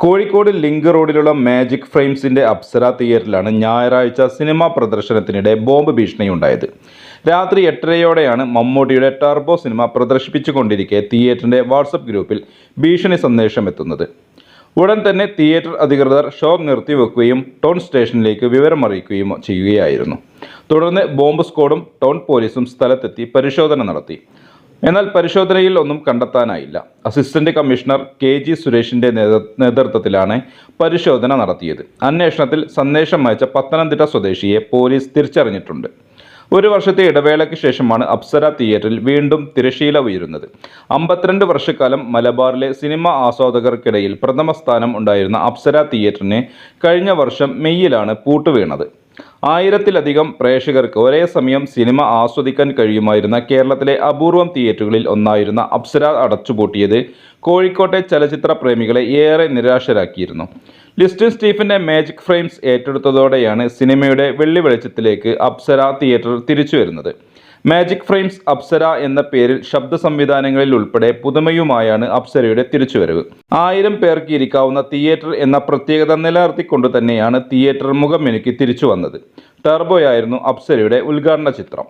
Kozhikode link റോഡിലുള്ള magic ഫ്രെയിംസിന്റെ Apsara തിയേറ്ററിലാണ് ഞായറാഴ്ച cinema പ്രദർശനത്തിനിടെ bomb ഭീഷണിയുണ്ടായത്. രാത്രി 8:30യോടെയാണ് മമ്മൂട്ടിയുടെ ടർബോ സിനിമ പ്രദർശിപ്പിച്ചുകൊണ്ടിരിക്കെ തിയേറ്ററിന്റെ വാട്സപ്പ് ഗ്രൂപ്പിൽ ഭീഷണി സന്ദേശം എത്തുന്നത്. ഉടൻ തന്നെ തിയേറ്റർ അധികൃതർ ഷോ നിർത്തിവെക്കുകയും ടൗൺ സ്റ്റേഷനിലേക്ക് വിവരമറിയിക്കുകയും ചെയ്യുകയായിരുന്നു. തുടർന്ന് ബോംബ് സ്ക്വാഡും ടൗൺ പോലീസും സ്ഥലത്തെത്തി പരിശോധന നടത്തി. എന്നാൽ പരിശോധനയിൽ ഒന്നും കണ്ടെത്താനായില്ല. അസിസ്റ്റന്റ് കമ്മീഷണർ KG സുരേഷിന്റെ നേതൃത്വത്തിലാണ് പരിശോധന നടത്തിയത്. അന്വേഷണത്തിൽ സന്ദേശം അയച്ച പത്തനംതിട്ട സ്വദേശിയെ പോലീസ് തിരിച്ചറിഞ്ഞിട്ടുണ്ട്. ഒരു വർഷത്തെ ഇടവേളയ്ക്ക് ശേഷമാണ് അപ്സര തിയേറ്ററിൽ വീണ്ടും തിരശീല ഉയരുന്നത്. 52 വർഷക്കാലം മലബാറിലെ സിനിമാ ആസ്വാദകർക്കിടയിൽ പ്രഥമ സ്ഥാനം ഉണ്ടായിരുന്ന അപ്സര തിയേറ്ററിന് കഴിഞ്ഞ വർഷം മെയ്യിലാണ് പൂട്ടുവീണത്. 1000-ലധികം പ്രേക്ഷകർക്ക് ഒരേ സമയം സിനിമ ആസ്വദിക്കാൻ കഴിയുമായിരുന്ന കേരളത്തിലെ അപൂർവം തിയേറ്ററുകളിൽ ഒന്നായിരുന്ന അപ്സര അടച്ചുപൂട്ടിയത് കോഴിക്കോട്ടെ ചലച്ചിത്ര പ്രേമികളെ ഏറെ നിരാശരാക്കിയിരുന്നു. ലിസ്റ്റിൻ സ്റ്റീഫന്റെ മാജിക് ഫ്രെയിംസ് ഏറ്റെടുത്തതോടെയാണ് സിനിമയുടെ വെള്ളി വെളിച്ചത്തിലേക്ക് അപ്സര തിയേറ്റർ തിരിച്ചു വരുന്നത്. മാജിക് ഫ്രെയിംസ് അപ്സര എന്ന പേരിൽ ശബ്ദ സംവിധാനങ്ങളിൽ ഉൾപ്പെടെ പുതുമയുമായാണ് അപ്സരയുടെ തിരിച്ചുവരവ്. 1000 പേർക്ക് ഇരിക്കാവുന്ന തിയേറ്റർ എന്ന പ്രത്യേകത നിലനിർത്തിക്കൊണ്ട് തന്നെയാണ് തിയേറ്റർ മുഖമെനുക്കി തിരിച്ചു വന്നത്. ടർബോയായിരുന്നു അപ്സരയുടെ ഉദ്ഘാടന ചിത്രം.